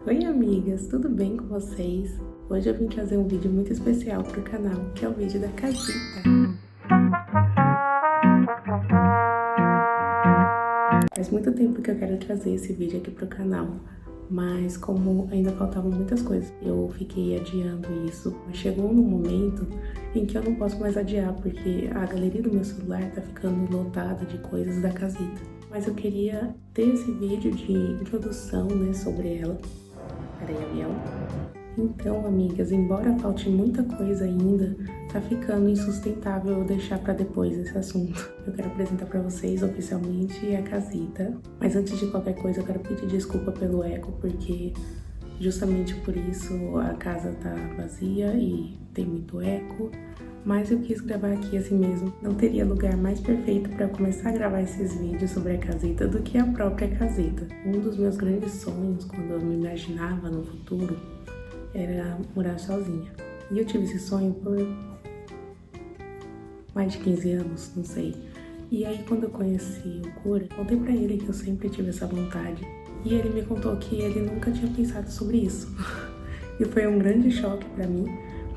Oi amigas, tudo bem com vocês? Hoje eu vim trazer um vídeo muito especial para o canal, que é o vídeo da casita. Faz muito tempo que eu quero trazer esse vídeo aqui para o canal, mas como ainda faltavam muitas coisas, eu fiquei adiando isso. Mas chegou num momento em que eu não posso mais adiar, porque a galeria do meu celular tá ficando lotada de coisas da casita. Mas eu queria ter esse vídeo de introdução, né, sobre ela. Peraí, avião. Então, amigas, embora falte muita coisa ainda, tá ficando insustentável eu deixar pra depois esse assunto. Eu quero apresentar pra vocês oficialmente a casita, mas antes de qualquer coisa eu quero pedir desculpa pelo eco, porque justamente por isso a casa tá vazia e tem muito eco. Mas eu quis gravar aqui assim mesmo. Não teria lugar mais perfeito para eu começar a gravar esses vídeos sobre a casita do que a própria casita. Um dos meus grandes sonhos, quando eu me imaginava no futuro, era morar sozinha. E eu tive esse sonho por mais de 15 anos, não sei. E aí quando eu conheci o Cura, contei pra ele que eu sempre tive essa vontade. E ele me contou que ele nunca tinha pensado sobre isso. E foi um grande choque pra mim,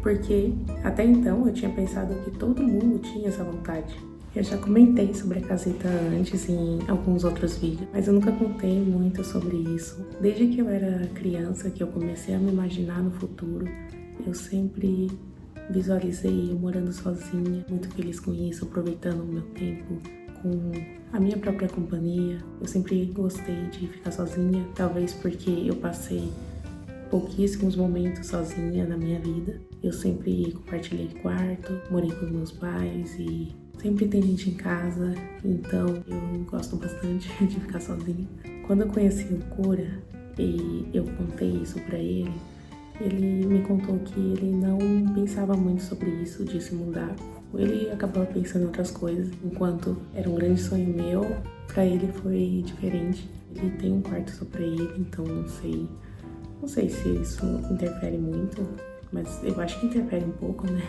porque até então eu tinha pensado que todo mundo tinha essa vontade. Eu já comentei sobre a casita antes em alguns outros vídeos, mas eu nunca contei muito sobre isso. Desde que eu era criança, que eu comecei a me imaginar no futuro, eu sempre visualizei eu morando sozinha, muito feliz com isso, aproveitando o meu tempo com a minha própria companhia. Eu sempre gostei de ficar sozinha, talvez porque eu passei pouquíssimos momentos sozinha na minha vida. Eu sempre compartilhei quarto, morei com os meus pais e sempre tem gente em casa, então eu gosto bastante de ficar sozinha. Quando eu conheci o Cura e eu contei isso pra ele me contou que ele não pensava muito sobre isso, de se mudar. Ele acabava pensando em outras coisas, enquanto era um grande sonho meu, pra ele foi diferente. Ele tem um quarto só pra ele, então não sei se isso interfere muito, mas eu acho que interfere um pouco, né?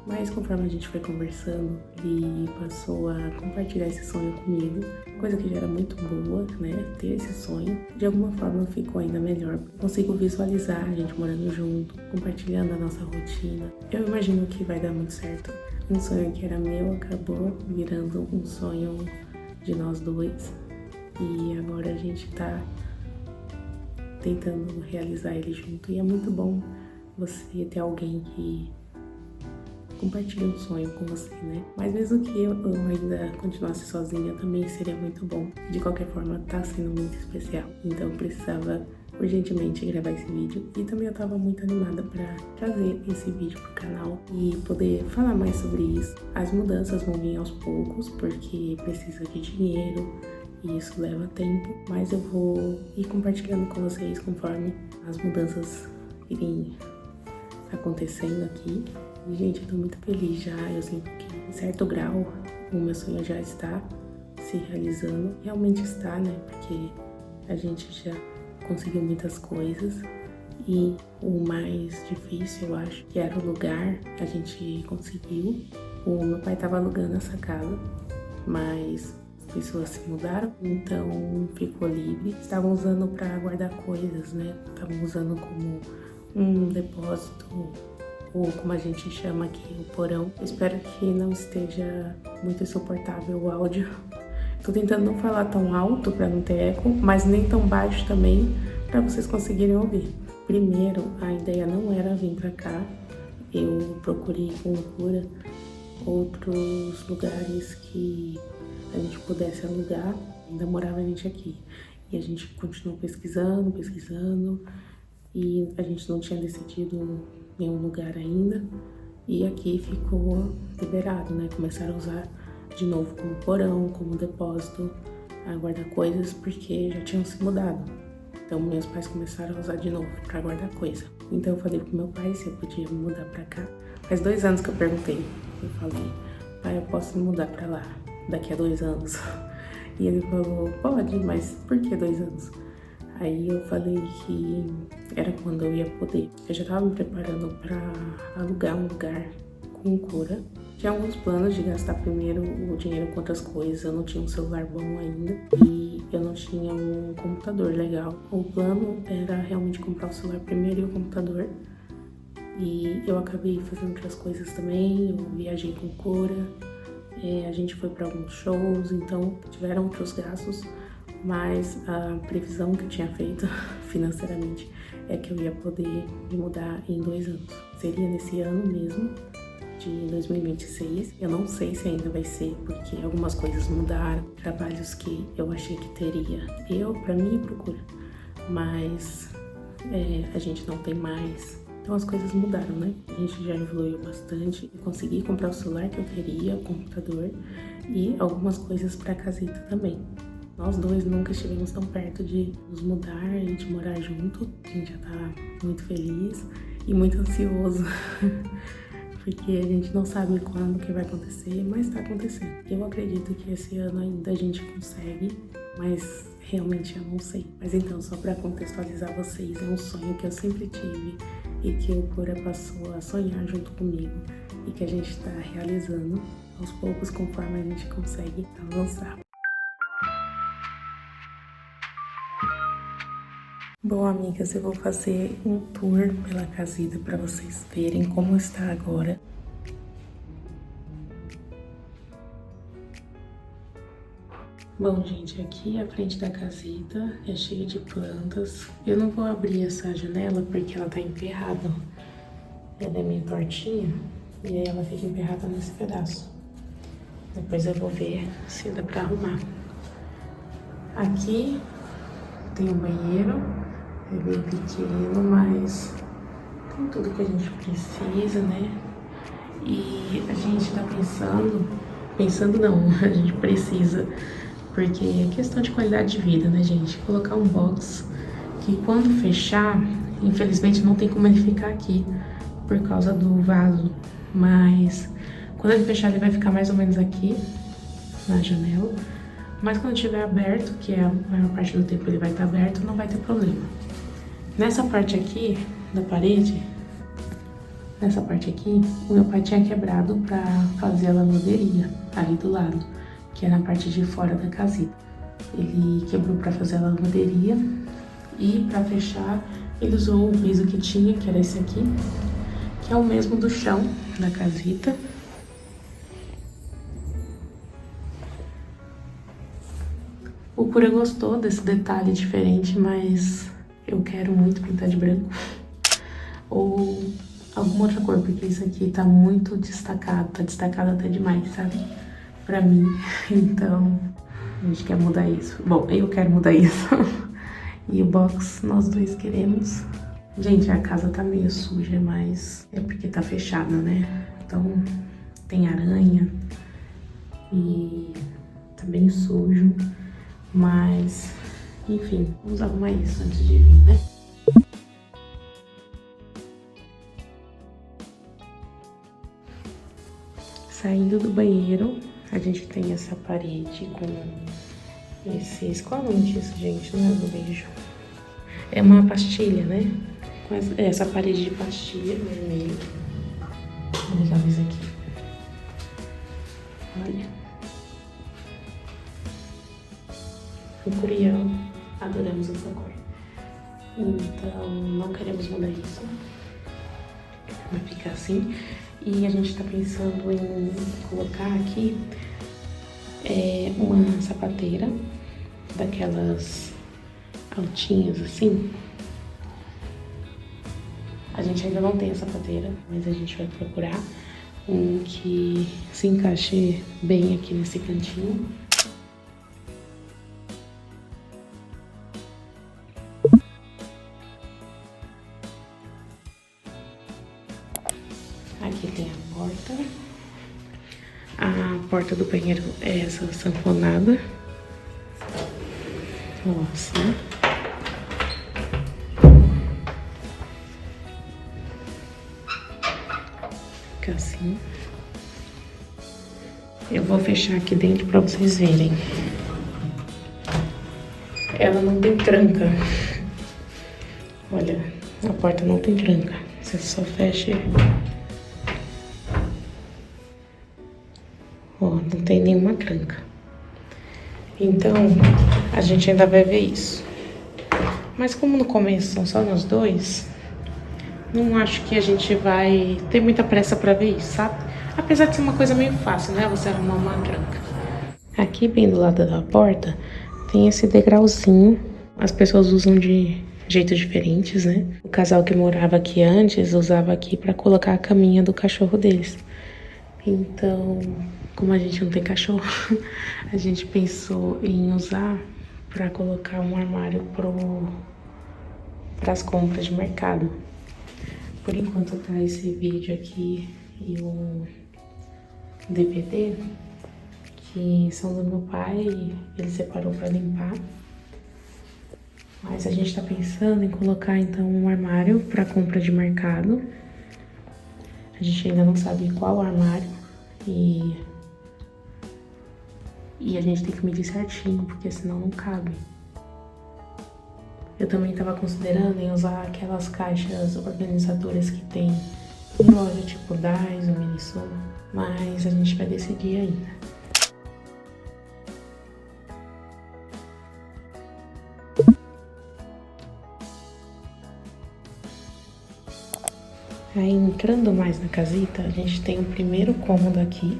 Mas conforme a gente foi conversando, ele passou a compartilhar esse sonho comigo, coisa que já era muito boa, né? Ter esse sonho. De alguma forma ficou ainda melhor. Consigo visualizar a gente morando junto, compartilhando a nossa rotina. Eu imagino que vai dar muito certo. Um sonho que era meu acabou virando um sonho de nós dois. E agora a gente tá tentando realizar ele junto. E é muito bom você ter alguém que compartilha um sonho com você, né? Mas mesmo que eu ainda continuasse sozinha, também seria muito bom. De qualquer forma, tá sendo muito especial. Então eu precisava urgentemente gravar esse vídeo. E também eu tava muito animada pra trazer esse vídeo pro canal e poder falar mais sobre isso. As mudanças vão vir aos poucos, porque precisa de dinheiro e isso leva tempo. Mas eu vou ir compartilhando com vocês conforme as mudanças irem acontecendo aqui. E, gente, eu tô muito feliz já. Eu sinto que, em certo grau, o meu sonho já está se realizando. Realmente está, né? Porque a gente já conseguiu muitas coisas. E o mais difícil, eu acho, que era o lugar, a gente conseguiu. O meu pai tava alugando essa casa, mas as pessoas se mudaram, então ficou livre. Estavam usando para guardar coisas, né? Estavam usando como um depósito, ou como a gente chama aqui, o porão. Eu espero que não esteja muito insuportável o áudio. Tô tentando não falar tão alto para não ter eco, mas nem tão baixo também, para vocês conseguirem ouvir. Primeiro, a ideia não era vir para cá. Eu procurei com o Cura outros lugares que a gente pudesse alugar. Ainda morava a gente aqui. E a gente continuou pesquisando, e a gente não tinha decidido nenhum lugar ainda, e aqui ficou liberado, né? Começaram a usar de novo como porão, como depósito, a guardar coisas, porque já tinham se mudado. Então meus pais começaram a usar de novo para guardar coisa. Então eu falei pro meu pai se eu podia me mudar para cá. Faz 2 anos que eu perguntei. Eu falei, pai, eu posso me mudar para lá daqui a 2 anos? E ele falou, pode, mas por que 2 anos? Aí eu falei que era quando eu ia poder. Eu já tava me preparando para alugar um lugar com Cura. Tinha alguns planos de gastar primeiro o dinheiro com outras coisas, eu não tinha um celular bom ainda. E eu não tinha um computador legal. O plano era realmente comprar o celular primeiro e o computador. E eu acabei fazendo outras coisas também, eu viajei com Cora, a gente foi para alguns shows, então tiveram outros gastos, mas a previsão que eu tinha feito financeiramente é que eu ia poder me mudar em 2 anos. Seria nesse ano mesmo, de 2026. Eu não sei se ainda vai ser, porque algumas coisas mudaram, trabalhos que eu achei que teria pra mim procura, mas a gente não tem mais. Então as coisas mudaram, né? A gente já evoluiu bastante. Eu consegui comprar o celular que eu queria, o computador e algumas coisas pra casita também. Nós dois nunca estivemos tão perto de nos mudar e de morar junto. A gente já tá muito feliz e muito ansioso. Porque a gente não sabe quando que vai acontecer, mas tá acontecendo. Eu acredito que esse ano ainda a gente consegue, mas realmente eu não sei. Mas então, só pra contextualizar vocês, é um sonho que eu sempre tive e que o Cora passou a sonhar junto comigo e que a gente tá realizando aos poucos conforme a gente consegue avançar. Bom, amigas, eu vou fazer um tour pela casita para vocês verem como está agora. Bom, gente, aqui a frente da casita é cheia de plantas. Eu não vou abrir essa janela porque ela tá emperrada. Ela é meio tortinha e aí ela fica emperrada nesse pedaço. Depois eu vou ver se dá pra arrumar. Aqui tem um banheiro. É bem pequeno, mas tem tudo que a gente precisa, né? E a gente tá pensando não, a gente precisa, porque é questão de qualidade de vida, né, gente? Colocar um box que quando fechar, infelizmente não tem como ele ficar aqui por causa do vaso, mas quando ele fechar ele vai ficar mais ou menos aqui na janela, mas quando estiver aberto, que é a maior parte do tempo ele vai estar aberto, não vai ter problema. Nessa parte aqui da parede, nessa parte aqui, o meu pai tinha quebrado pra fazer a lavanderia ali do lado, que é na parte de fora da casita. Ele quebrou pra fazer a lavanderia e pra fechar ele usou o piso que tinha, que era esse aqui, que é o mesmo do chão da casita. O Cura gostou desse detalhe diferente, mas eu quero muito pintar de branco ou alguma outra cor, porque isso aqui tá muito destacado, tá destacado até demais, sabe? Pra mim, então a gente quer mudar isso. Bom, eu quero mudar isso e o box nós dois queremos. Gente, a casa tá meio suja, mas é porque tá fechada, né? Então tem aranha e tá bem sujo, mas enfim, vamos arrumar isso antes de vir, né? Saindo do banheiro, a gente tem essa parede com esses... Qual é o nome disso, gente? Não é azulejo. É uma pastilha, né? Com essa parede de pastilha vermelha. Vou ligar isso aqui. Olha. O Curião. Adoramos essa cor. Então, não queremos mudar isso. Vai ficar assim. E a gente tá pensando em colocar aqui uma sapateira daquelas altinhas assim. A gente ainda não tem a sapateira, mas a gente vai procurar um que se encaixe bem aqui nesse cantinho. Aqui tem a porta. A porta do banheiro é essa sanfonada. Ó, assim. Fica assim. Eu vou fechar aqui dentro pra vocês verem. Ela não tem tranca. Olha, a porta não tem tranca. Você só fecha. Ó, não tem nenhuma tranca. Então, a gente ainda vai ver isso. Mas como no começo são só nós dois, não acho que a gente vai ter muita pressa pra ver isso, sabe? Apesar de ser uma coisa meio fácil, né? Você arrumar uma tranca. Aqui, bem do lado da porta, tem esse degrauzinho. As pessoas usam de jeitos diferentes, né? O casal que morava aqui antes usava aqui pra colocar a caminha do cachorro deles. Então, como a gente não tem cachorro, a gente pensou em usar pra colocar um armário para as compras de mercado. Por enquanto tá esse vídeo aqui e o DVD, que são do meu pai, ele separou para limpar. Mas a gente tá pensando em colocar então um armário para compra de mercado. A gente ainda não sabe qual armário e a gente tem que medir certinho, porque senão não cabe. Eu também estava considerando em usar aquelas caixas organizadoras que tem em loja tipo Dais ou Miniso, mas a gente vai decidir ainda. Aí, entrando mais na casita, a gente tem o primeiro cômodo aqui,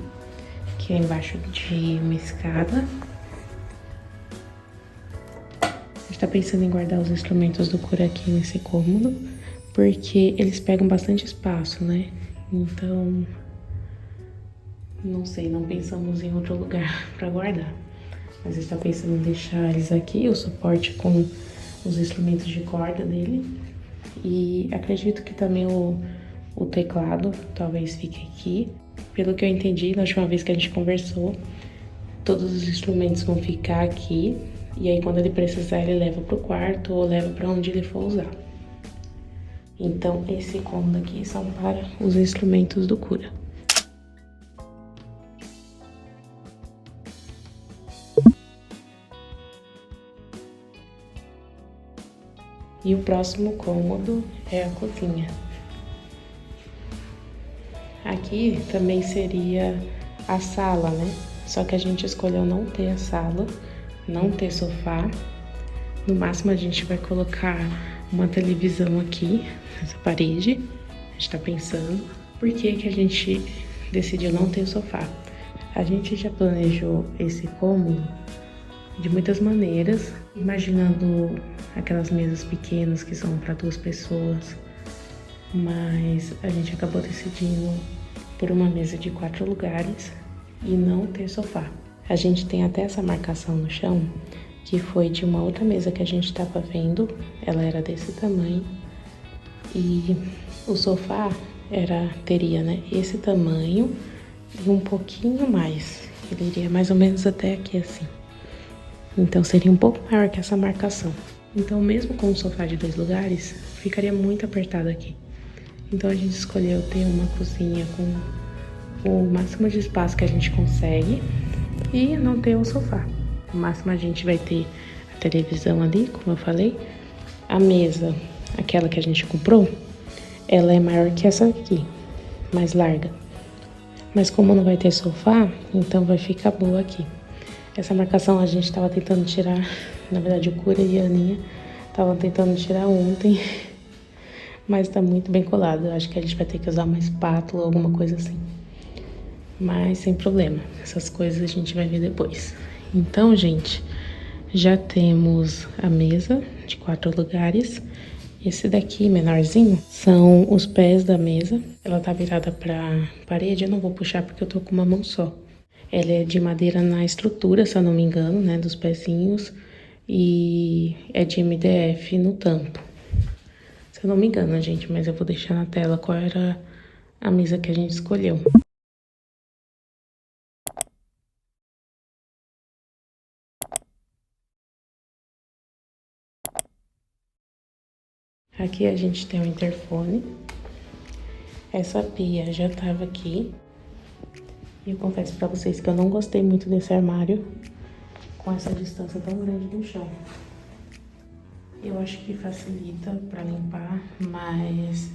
que é embaixo de uma escada. A gente tá pensando em guardar os instrumentos do cura aqui nesse cômodo, porque eles pegam bastante espaço, né? Então, não sei, não pensamos em outro lugar pra guardar. Mas a gente tá pensando em deixar eles aqui, o suporte com os instrumentos de corda dele. E acredito que também o teclado talvez fique aqui. Pelo que eu entendi, na última vez que a gente conversou, todos os instrumentos vão ficar aqui. E aí, quando ele precisar, ele leva pro quarto ou leva pra onde ele for usar. Então, esse cômodo aqui são para os instrumentos do cura. E o próximo cômodo é a cozinha. Aqui também seria a sala, né? Só que a gente escolheu não ter a sala, não ter sofá. No máximo a gente vai colocar uma televisão aqui nessa parede. A gente tá pensando. Por que que a gente decidiu não ter sofá? A gente já planejou esse cômodo de muitas maneiras, imaginando aquelas mesas pequenas que são para 2 pessoas, mas a gente acabou decidindo por uma mesa de 4 lugares e não ter sofá. A gente tem até essa marcação no chão, que foi de uma outra mesa que a gente estava vendo, ela era desse tamanho, e o sofá teria, né, esse tamanho e um pouquinho mais, ele iria mais ou menos até aqui assim. Então seria um pouco maior que essa marcação. Então, mesmo com o sofá de 2 lugares, ficaria muito apertado aqui. Então a gente escolheu ter uma cozinha com o máximo de espaço que a gente consegue e não ter o sofá. No máximo a gente vai ter a televisão ali, como eu falei. A mesa, aquela que a gente comprou, ela é maior que essa aqui, mais larga. Mas como não vai ter sofá, então vai ficar boa aqui. Essa marcação a gente estava tentando tirar, na verdade o Cura e a Aninha estavam tentando tirar ontem, mas tá muito bem colado. Eu acho que a gente vai ter que usar uma espátula, alguma coisa assim. Mas sem problema, essas coisas a gente vai ver depois. Então, gente, já temos a mesa de 4 lugares. Esse daqui, menorzinho, são os pés da mesa. Ela tá virada pra parede, eu não vou puxar porque eu tô com uma mão só. Ela é de madeira na estrutura, se eu não me engano, né, dos pezinhos. E é de MDF no tampo. Se eu não me engano, gente, mas eu vou deixar na tela qual era a mesa que a gente escolheu. Aqui a gente tem um interfone. Essa pia já tava aqui. E eu confesso pra vocês que eu não gostei muito desse armário com essa distância tão grande do chão. Eu acho que facilita pra limpar, mas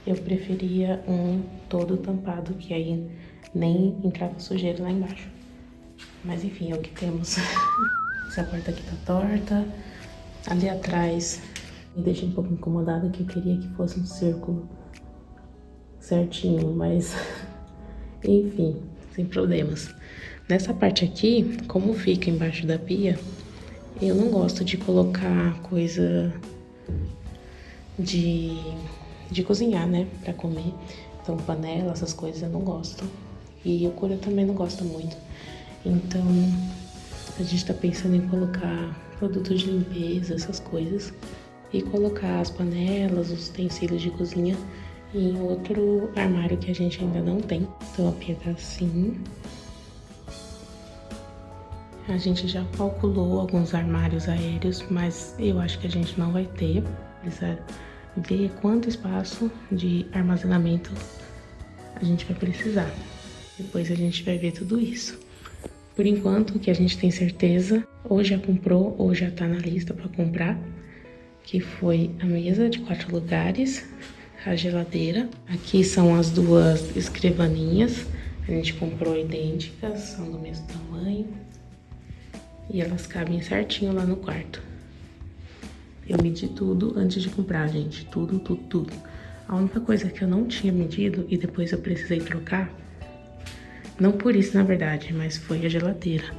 eu preferia um todo tampado, que aí nem entrava sujeira lá embaixo. Mas enfim, é o que temos. Essa porta aqui tá torta. Ali atrás me deixa um pouco incomodada, que eu queria que fosse um círculo certinho, mas enfim, sem problemas. Nessa parte aqui, como fica embaixo da pia, eu não gosto de colocar coisa de cozinhar, né, pra comer. Então, panela, essas coisas eu não gosto. E o Cura também não gosta muito. Então, a gente tá pensando em colocar produtos de limpeza, essas coisas. E colocar as panelas, os utensílios de cozinha em outro armário que a gente ainda não tem. Então, a pia tá assim. A gente já calculou alguns armários aéreos, mas eu acho que a gente não vai ter. Precisa ver quanto espaço de armazenamento a gente vai precisar. Depois a gente vai ver tudo isso. Por enquanto, o que a gente tem certeza, ou já comprou ou já tá na lista para comprar, que foi a mesa de 4 lugares, a geladeira. Aqui são as 2 escrivaninhas, a gente comprou idênticas, são do mesmo tamanho. E elas cabem certinho lá no quarto. Eu medi tudo antes de comprar, gente. Tudo, tudo, tudo. A única coisa que eu não tinha medido e depois eu precisei trocar, não por isso na verdade, mas foi a geladeira.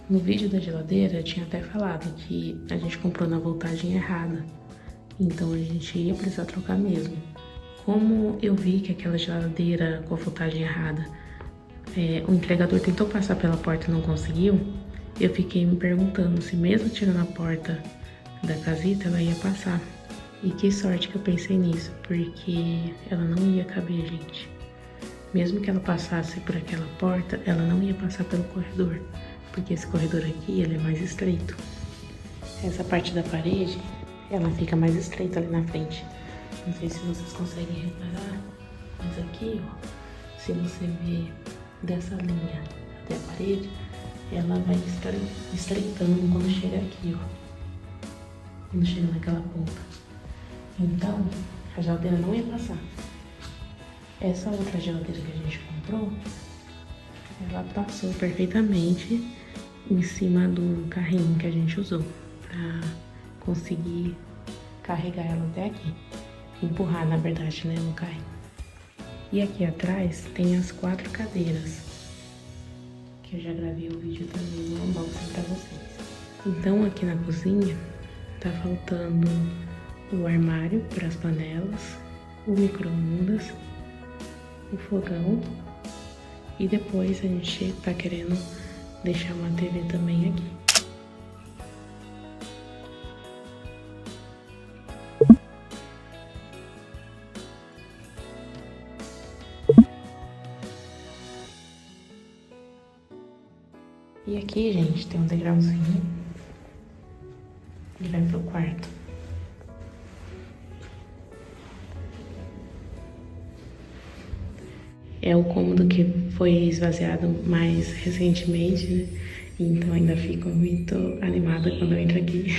No vídeo da geladeira eu tinha até falado que a gente comprou na voltagem errada. Então a gente ia precisar trocar mesmo. Como eu vi que aquela geladeira com a voltagem errada, o entregador tentou passar pela porta e não conseguiu, eu fiquei me perguntando se mesmo tirando a porta da casita ela ia passar. E que sorte que eu pensei nisso, porque ela não ia caber, gente. Mesmo que ela passasse por aquela porta, ela não ia passar pelo corredor, porque esse corredor aqui, ele é mais estreito. Essa parte da parede, ela fica mais estreita ali na frente. Não sei se vocês conseguem reparar, mas aqui, ó, se você ver dessa linha até a parede, ela vai estreitando quando chega aqui, ó. Quando chega naquela ponta. Então, a geladeira não ia passar. Essa outra geladeira que a gente comprou, ela passou perfeitamente em cima do carrinho que a gente usou pra conseguir carregar ela até aqui. Empurrar, na verdade, né, no carrinho. E aqui atrás tem as 4 cadeiras, que eu já gravei o vídeo também no unboxing pra vocês. Então, aqui na cozinha, tá faltando o armário para as panelas, o micro-ondas, o fogão e depois a gente tá querendo deixar uma TV também aqui. E aqui, gente, tem um degrauzinho que vai pro quarto. É o cômodo que foi esvaziado mais recentemente, né? Então ainda fico muito animada quando eu entro aqui.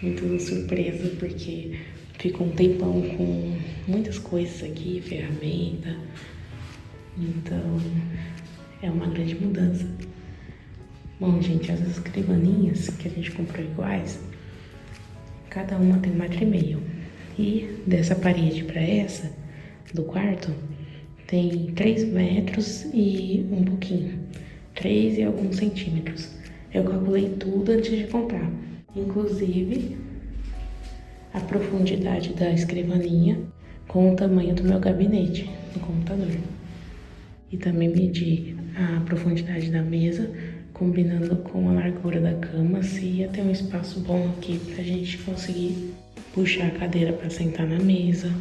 Muito surpresa, porque fico um tempão com muitas coisas aqui, ferramenta. Então é uma grande mudança. Bom, gente, as escrivaninhas que a gente comprou iguais, cada uma tem 1,5 m. E dessa parede para essa, do quarto, tem 3 metros e um pouquinho. 3 e alguns centímetros. Eu calculei tudo antes de comprar. Inclusive, a profundidade da escrivaninha com o tamanho do meu gabinete no computador. E também medi a profundidade da mesa, combinando com a largura da cama, se ia ter um espaço bom aqui pra gente conseguir puxar a cadeira pra sentar na mesa,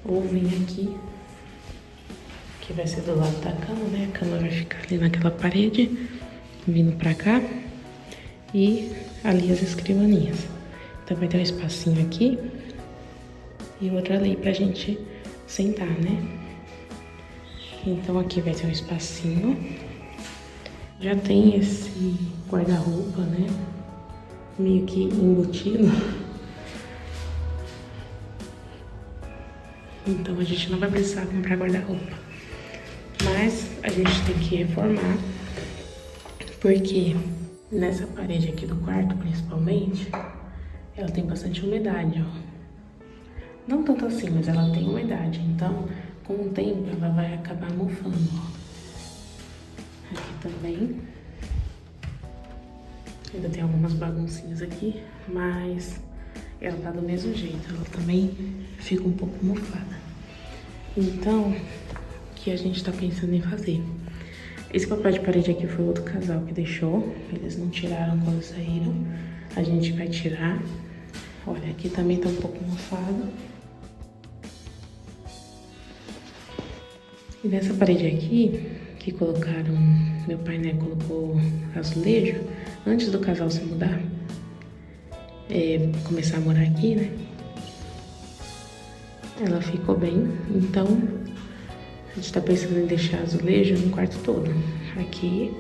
ou vir aqui, que vai ser do lado da cama, né? A cama vai ficar ali naquela parede, vindo pra cá, e ali as escrivaninhas. Então vai ter um espacinho aqui e outro ali pra gente sentar, né? Então aqui vai ter um espacinho. Já tem esse guarda-roupa, né? Meio que embutido. Então a gente não vai precisar comprar guarda-roupa. Mas a gente tem que reformar Porque nessa parede aqui do quarto, principalmente, ela tem bastante umidade, ó. Não tanto assim, mas ela tem umidade. Então, com o tempo, ela vai acabar mofando, ó. Aqui também. Ainda tem algumas baguncinhas aqui, mas ela tá do mesmo jeito. Ela também fica um pouco mofada. Então, o que a gente tá pensando em fazer? Esse papel de parede aqui foi outro casal que deixou. Eles não tiraram quando saíram. A gente vai tirar. Olha, aqui também tá um pouco mofado. E nessa parede aqui, que colocaram... Meu pai, né, colocou azulejo. Antes do casal se mudar, começar a morar aqui, né? Ela ficou bem. Então... a gente tá pensando em deixar azulejo no quarto todo. Aqui,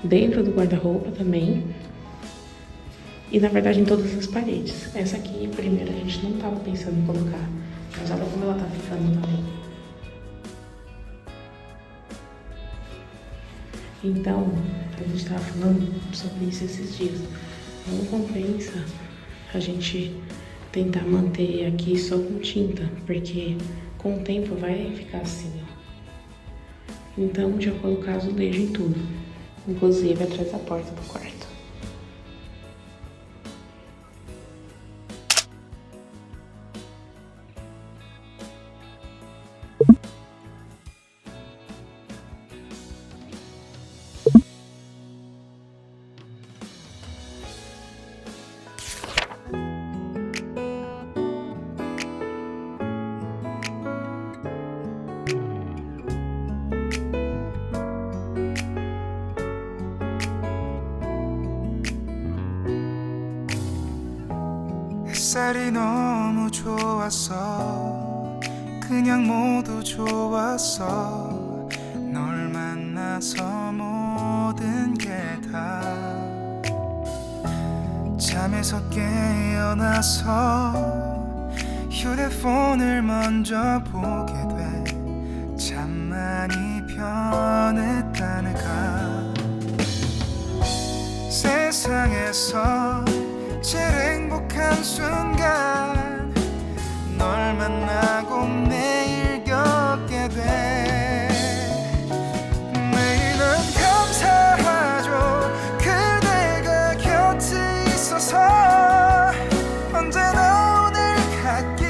dentro do guarda-roupa também. E na verdade em todas as paredes. Essa aqui, primeiro, a gente não tava pensando em colocar. Mas olha como ela tá ficando também. Então, a gente tava falando sobre isso esses dias. Não compensa a gente tentar manter aqui só com tinta. Porque... com o tempo vai ficar assim, ó. Então, já colocar azulejo em tudo. Inclusive atrás da porta do quarto. 햇살이 너무 좋았어. 그냥 모두 좋았어. 널 만나서 모든 게 다 잠에서 깨어나서 휴대폰을 먼저 보게 돼. 참 많이 변했다 내가. 세상에서 제일 행복한 순간 널 만나고 매일 겪게 돼. 매일은 감사하죠. 그대가 곁에 있어서. 언제나 오늘 같길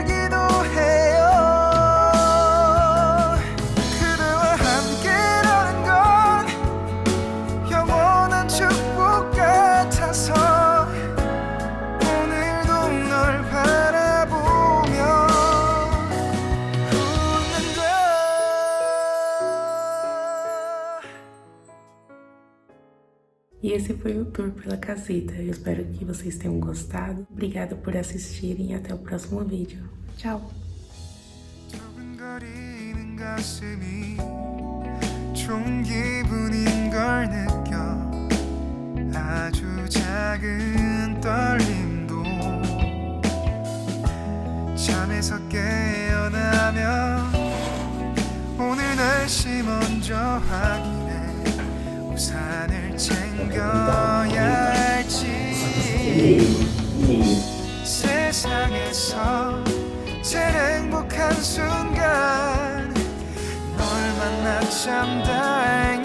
기도해요. 그대와 함께라는 건 영원한 축복 같아서. E esse foi o tour pela caseta. Eu espero que vocês tenham gostado. Obrigada por assistirem e até o próximo vídeo. Tchau! 두근거리는 가슴이 좋은 기분인 걸 느껴. 아주 작은 떨림도 잠에서 깨어나면 오늘 날씨 먼저 확인해. 우산을 챙겨야 할지. 세상에서 제일 행복한 순간 널 만나 참 다행이야.